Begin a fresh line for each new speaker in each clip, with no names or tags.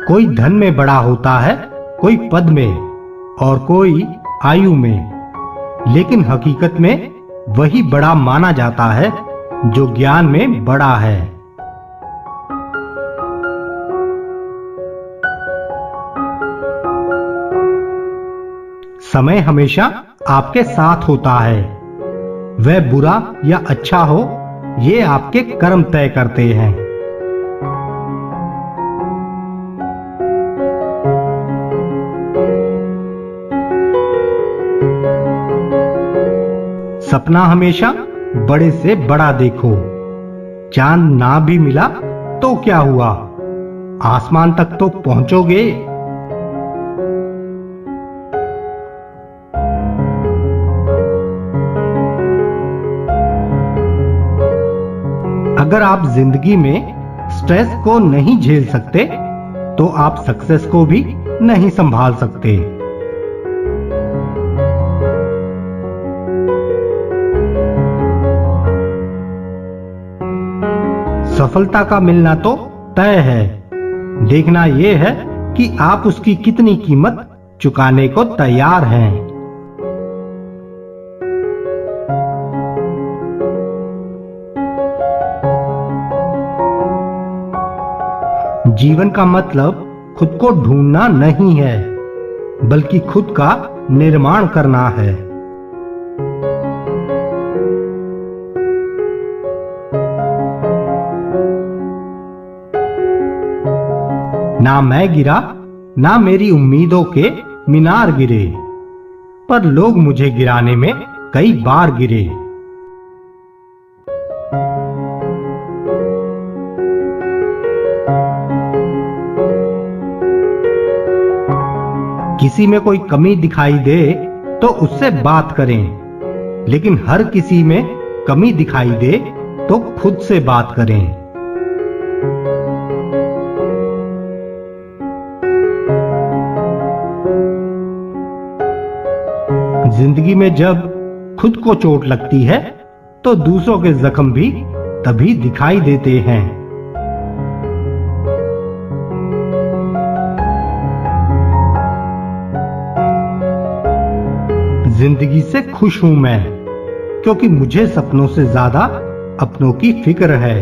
कोई धन में बड़ा होता है, कोई पद में और कोई आयु में, लेकिन हकीकत में वही बड़ा माना जाता है जो ज्ञान में बड़ा है। समय हमेशा आपके साथ होता है। वह बुरा या अच्छा हो, ये आपके कर्म तय करते हैं। सपना हमेशा बड़े से बड़ा देखो। चांद ना भी मिला तो क्या हुआ, आसमान तक तो पहुंचोगे। अगर आप जिंदगी में स्ट्रेस को नहीं झेल सकते तो आप सक्सेस को भी नहीं संभाल सकते। सफलता का मिलना तो तय है, देखना यह है कि आप उसकी कितनी कीमत चुकाने को तैयार हैं। जीवन का मतलब खुद को ढूंढना नहीं है, बल्कि खुद का निर्माण करना है। ना मैं गिरा, ना मेरी उम्मीदों के मीनार गिरे, पर लोग मुझे गिराने में कई बार गिरे। किसी में कोई कमी दिखाई दे तो उससे बात करें, लेकिन हर किसी में कमी दिखाई दे तो खुद से बात करें। जिंदगी में जब खुद को चोट लगती है तो दूसरों के जख्म भी तभी दिखाई देते हैं। जिंदगी से खुश हूं मैं, क्योंकि मुझे सपनों से ज्यादा अपनों की फिक्र है।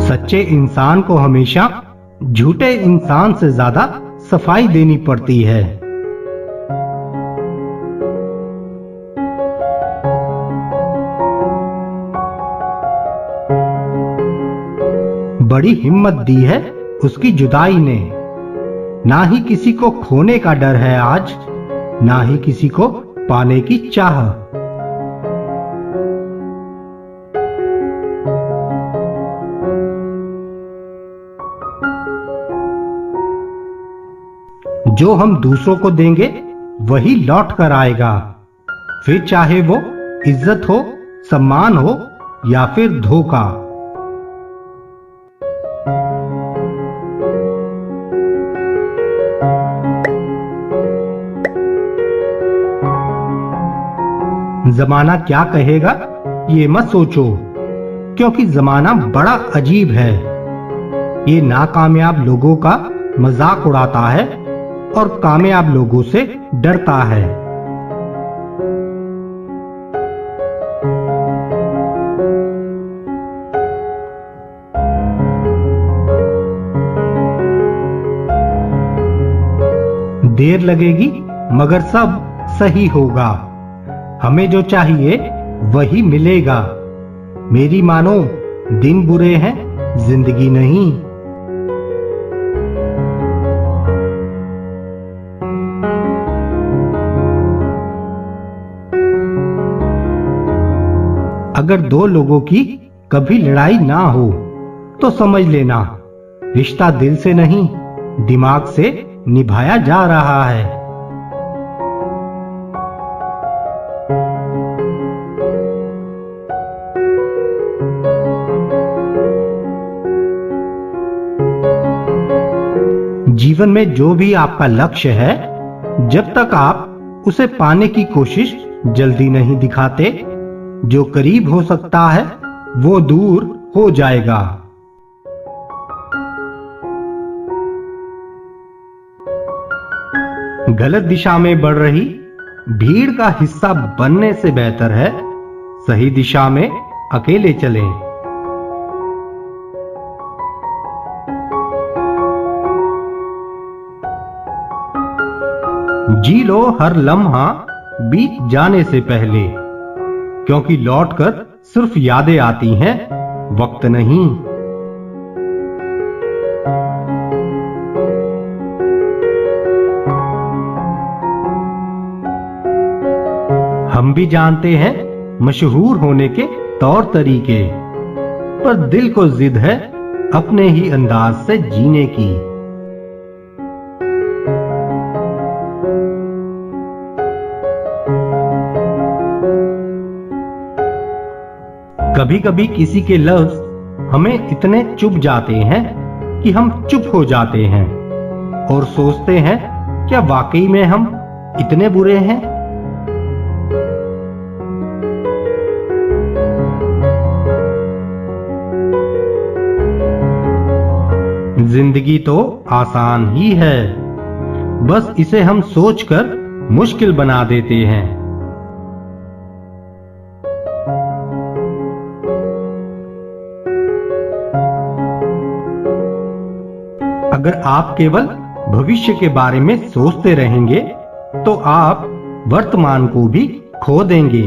सच्चे इंसान को हमेशा झूठे इंसान से ज्यादा सफाई देनी पड़ती है। बड़ी हिम्मत दी है उसकी जुदाई ने, ना ही किसी को खोने का डर है आज, ना ही किसी को पाने की चाह। जो हम दूसरों को देंगे वही लौट कर आएगा, फिर चाहे वो इज्जत हो, सम्मान हो या फिर धोखा। जमाना क्या कहेगा ये मत सोचो, क्योंकि जमाना बड़ा अजीब है। ये नाकामयाब लोगों का मजाक उड़ाता है और कामयाब लोगों से डरता है। देर लगेगी मगर सब सही होगा। हमें जो चाहिए वही मिलेगा। मेरी मानो, दिन बुरे हैं जिंदगी नहीं। अगर दो लोगों की कभी लड़ाई ना हो तो समझ लेना रिश्ता दिल से नहीं, दिमाग से निभाया जा रहा है। जीवन में जो भी आपका लक्ष्य है, जब तक आप उसे पाने की कोशिश जल्दी नहीं दिखाते, जो करीब हो सकता है वो दूर हो जाएगा। गलत दिशा में बढ़ रही भीड़ का हिस्सा बनने से बेहतर है सही दिशा में अकेले चलें। जी लो हर लम्हा बीत जाने से पहले, क्योंकि लौटकर सिर्फ यादें आती हैं, वक्त नहीं। हम भी जानते हैं मशहूर होने के तौर तरीके, पर दिल को जिद है अपने ही अंदाज से जीने की। कभी कभी किसी के लफ्ज हमें इतने चुभ जाते हैं कि हम चुप हो जाते हैं और सोचते हैं क्या वाकई में हम इतने बुरे हैं। जिंदगी तो आसान ही है, बस इसे हम सोचकर मुश्किल बना देते हैं। अगर आप केवल भविष्य के बारे में सोचते रहेंगे तो आप वर्तमान को भी खो देंगे।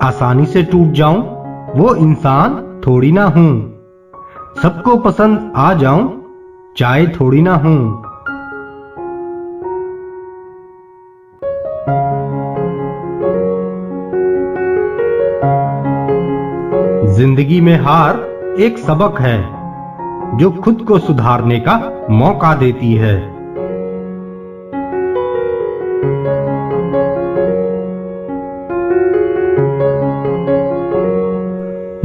आसानी से टूट जाऊं वो इंसान थोड़ी ना हूं, सबको पसंद आ जाऊं चाहे थोड़ी ना हूं। जिंदगी में हार एक सबक है जो खुद को सुधारने का मौका देती है।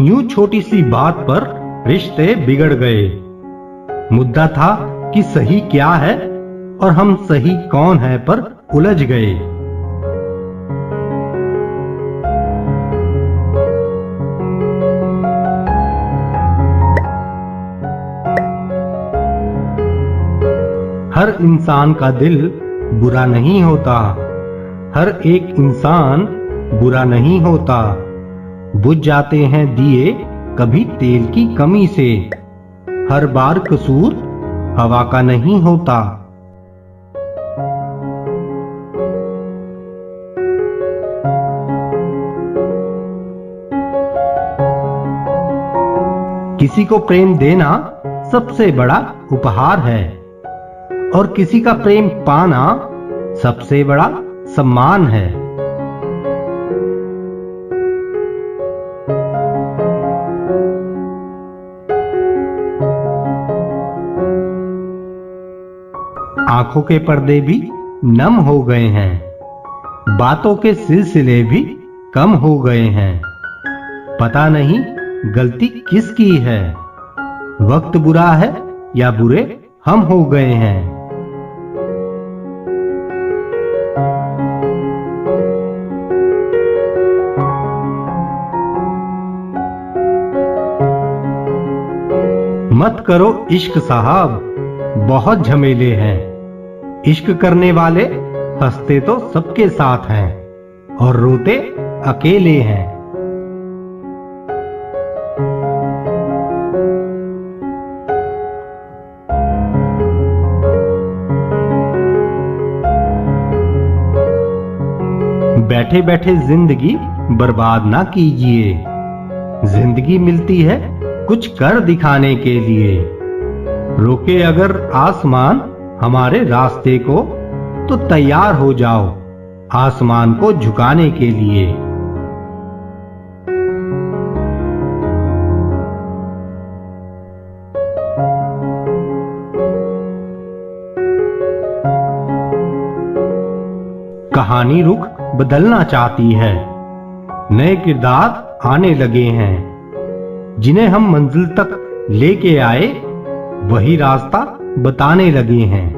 यूं छोटी सी बात पर रिश्ते बिगड़ गए। मुद्दा था कि सही क्या है और हम सही कौन है पर उलझ गए। हर इंसान का दिल बुरा नहीं होता, हर एक इंसान बुरा नहीं होता। बुझ जाते हैं दिए कभी तेल की कमी से, हर बार कसूर हवा का नहीं होता। किसी को प्रेम देना सबसे बड़ा उपहार है और किसी का प्रेम पाना सबसे बड़ा सम्मान है। आंखों के पर्दे भी नम हो गए हैं, बातों के सिलसिले भी कम हो गए हैं। पता नहीं गलती किसकी है, वक्त बुरा है या बुरे हम हो गए हैं। मत करो इश्क साहब, बहुत झमेले हैं। इश्क करने वाले हंसते तो सबके साथ हैं और रोते अकेले हैं। बैठे बैठे जिंदगी बर्बाद ना कीजिए। जिंदगी मिलती है कुछ कर दिखाने के लिए। रोके अगर आसमान हमारे रास्ते को तो तैयार हो जाओ आसमान को झुकाने के लिए। कहानी रुख बदलना चाहती है, नए किरदार आने लगे हैं। जिन्हें हम मंजिल तक लेके आए वही रास्ता बताने लगे हैं।